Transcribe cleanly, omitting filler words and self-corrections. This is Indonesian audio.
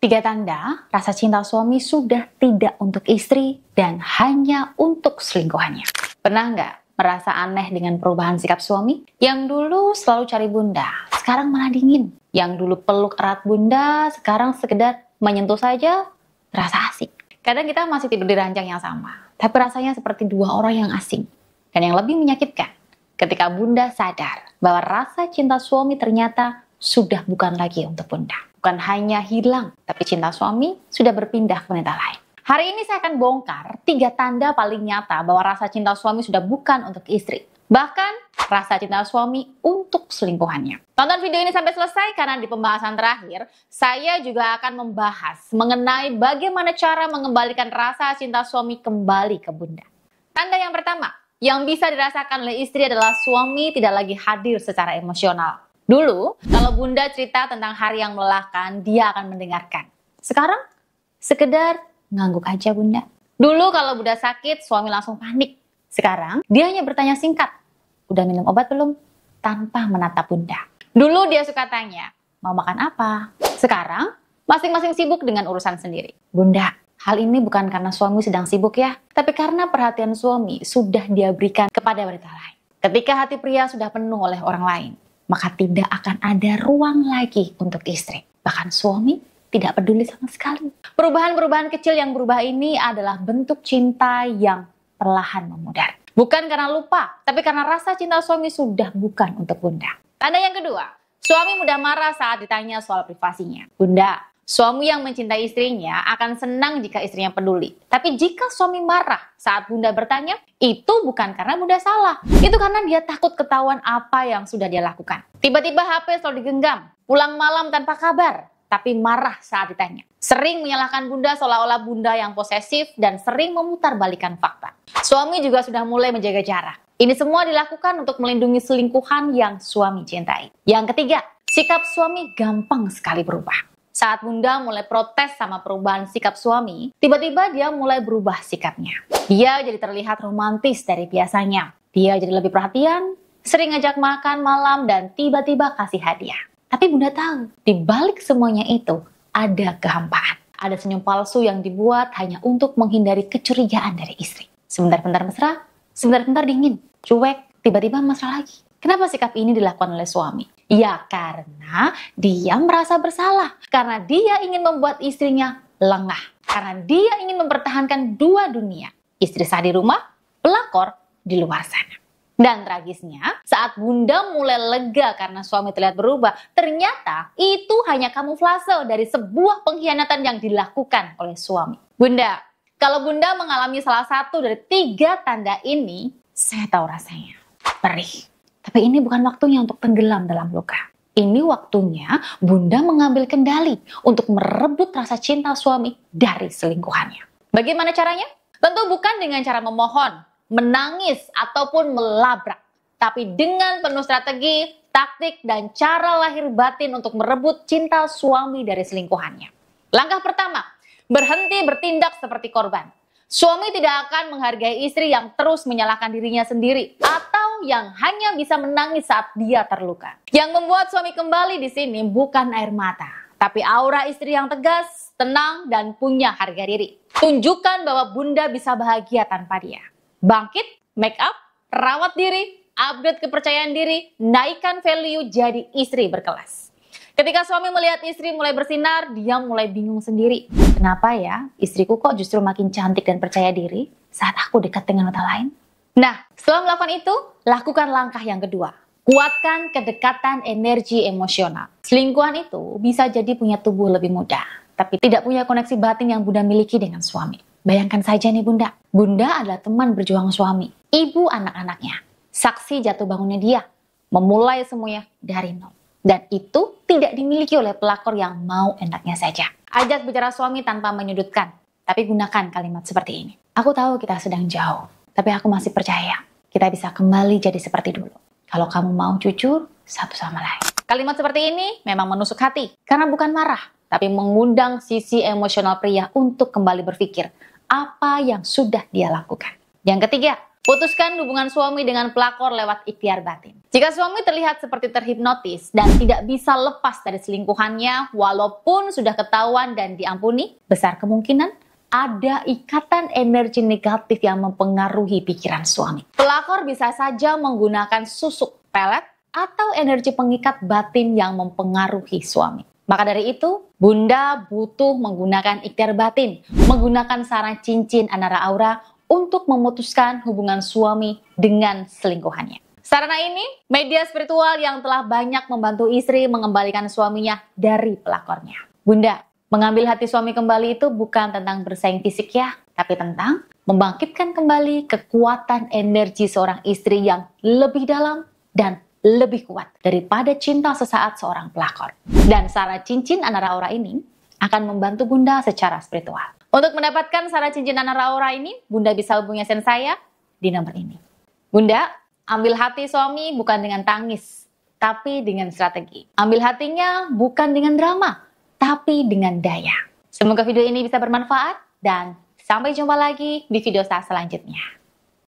Tiga tanda rasa cinta suami sudah tidak untuk istri dan hanya untuk selingkuhannya. Pernah nggak merasa aneh dengan perubahan sikap suami? Yang dulu selalu cari bunda, sekarang malah dingin. Yang dulu peluk erat bunda, sekarang sekedar menyentuh saja, terasa asik. Kadang kita masih tidur di ranjang yang sama, tapi rasanya seperti dua orang yang asing. Dan yang lebih menyakitkan, ketika bunda sadar bahwa rasa cinta suami ternyata sudah bukan lagi untuk bunda. Bukan hanya hilang, tapi cinta suami sudah berpindah ke wanita lain. Hari ini saya akan bongkar 3 tanda paling nyata bahwa rasa cinta suami sudah bukan untuk istri. Bahkan rasa cinta suami untuk selingkuhannya. Tonton video ini sampai selesai karena di pembahasan terakhir, saya juga akan membahas mengenai bagaimana cara mengembalikan rasa cinta suami kembali ke bunda. Tanda yang pertama, yang bisa dirasakan oleh istri adalah suami tidak lagi hadir secara emosional. Dulu, kalau bunda cerita tentang hari yang melelahkan, dia akan mendengarkan. Sekarang, sekedar ngangguk aja bunda. Dulu kalau bunda sakit, suami langsung panik. Sekarang, dia hanya bertanya singkat, udah minum obat belum? Tanpa menatap bunda. Dulu dia suka tanya, mau makan apa? Sekarang, masing-masing sibuk dengan urusan sendiri. Bunda, hal ini bukan karena suami sedang sibuk ya, tapi karena perhatian suami sudah dia berikan kepada wanita lain. Ketika hati pria sudah penuh oleh orang lain, maka tidak akan ada ruang lagi untuk istri. Bahkan suami tidak peduli sama sekali. Perubahan-perubahan kecil yang berubah ini adalah bentuk cinta yang perlahan memudar. Bukan karena lupa, tapi karena rasa cinta suami sudah bukan untuk bunda. Tanda yang kedua, suami mudah marah saat ditanya soal privasinya. Bunda, suami yang mencintai istrinya akan senang jika istrinya peduli. Tapi jika suami marah saat bunda bertanya, itu bukan karena bunda salah. Itu karena dia takut ketahuan apa yang sudah dia lakukan. Tiba-tiba HP selalu digenggam, pulang malam tanpa kabar, tapi marah saat ditanya. Sering menyalahkan bunda seolah-olah bunda yang posesif dan sering memutarbalikkan fakta. Suami juga sudah mulai menjaga jarak. Ini semua dilakukan untuk melindungi selingkuhan yang suami cintai. Yang ketiga, sikap suami gampang sekali berubah. Saat bunda mulai protes sama perubahan sikap suami, tiba-tiba dia mulai berubah sikapnya. Dia jadi terlihat romantis dari biasanya. Dia jadi lebih perhatian, sering ngajak makan malam, dan tiba-tiba kasih hadiah. Tapi bunda tahu, di balik semuanya itu ada kehampaan. Ada senyum palsu yang dibuat hanya untuk menghindari kecurigaan dari istri. Sebentar-bentar mesra, sebentar-bentar dingin, cuek, tiba-tiba mesra lagi. Kenapa sikap ini dilakukan oleh suami? Ya karena dia merasa bersalah. Karena dia ingin membuat istrinya lengah. Karena dia ingin mempertahankan dua dunia. Istri sah di rumah, pelakor di luar sana. Dan tragisnya, saat bunda mulai lega karena suami terlihat berubah, ternyata itu hanya kamuflase dari sebuah pengkhianatan yang dilakukan oleh suami. Bunda, kalau bunda mengalami salah satu dari 3 tanda ini, saya tahu rasanya. Perih. Tapi ini bukan waktunya untuk tenggelam dalam luka. Ini waktunya bunda mengambil kendali untuk merebut rasa cinta suami dari selingkuhannya. Bagaimana caranya? Tentu bukan dengan cara memohon, menangis, ataupun melabrak. Tapi dengan penuh strategi, taktik, dan cara lahir batin untuk merebut cinta suami dari selingkuhannya. Langkah pertama, berhenti bertindak seperti korban. Suami tidak akan menghargai istri yang terus menyalahkan dirinya sendiri atau yang hanya bisa menangis saat dia terluka. Yang membuat suami kembali di sini bukan air mata, tapi aura istri yang tegas, tenang, dan punya harga diri. Tunjukkan bahwa bunda bisa bahagia tanpa dia. Bangkit, make up, rawat diri, upgrade kepercayaan diri, naikkan value jadi istri berkelas. Ketika suami melihat istri mulai bersinar, dia mulai bingung sendiri. Kenapa ya, istriku kok justru makin cantik dan percaya diri saat aku dekat dengan wanita lain? Nah, setelah melakukan itu, lakukan langkah yang kedua. Kuatkan kedekatan energi emosional. Selingkuhan itu bisa jadi punya tubuh lebih mudah, tapi tidak punya koneksi batin yang bunda miliki dengan suami. Bayangkan saja nih bunda. Bunda adalah teman berjuang suami, ibu anak-anaknya, saksi jatuh bangunnya dia, memulai semuanya dari nol. Dan itu tidak dimiliki oleh pelakor yang mau enaknya saja. Ajak bicara suami tanpa menyudutkan, tapi gunakan kalimat seperti ini. Aku tahu kita sedang jauh, tapi aku masih percaya kita bisa kembali jadi seperti dulu. Kalau kamu mau jujur satu sama lain. Kalimat seperti ini memang menusuk hati, karena bukan marah, tapi mengundang sisi emosional pria untuk kembali berpikir apa yang sudah dia lakukan. Yang ketiga, Putuskan hubungan suami dengan pelakor lewat ikhtiar batin. Jika suami terlihat seperti terhipnotis dan tidak bisa lepas dari selingkuhannya walaupun sudah ketahuan dan diampuni, besar kemungkinan ada ikatan energi negatif yang mempengaruhi pikiran suami. Pelakor bisa saja menggunakan susuk, pelet, atau energi pengikat batin yang mempengaruhi suami. Maka dari itu, Bunda butuh menggunakan ikhtiar batin, menggunakan sarana cincin anara aura untuk memutuskan hubungan suami dengan selingkuhannya. Sarana ini, media spiritual yang telah banyak membantu istri mengembalikan suaminya dari pelakornya. Bunda, mengambil hati suami kembali itu bukan tentang bersaing fisik ya, tapi tentang membangkitkan kembali kekuatan energi seorang istri yang lebih dalam dan lebih kuat daripada cinta sesaat seorang pelakor. Dan sarana cincin anara aura ini akan membantu Bunda secara spiritual. Untuk mendapatkan sarana cincin anara aura ini, Bunda bisa hubungi saya di nomor ini. Bunda, ambil hati suami bukan dengan tangis, tapi dengan strategi. Ambil hatinya bukan dengan drama, tapi dengan daya. Semoga video ini bisa bermanfaat dan sampai jumpa lagi di video saya selanjutnya.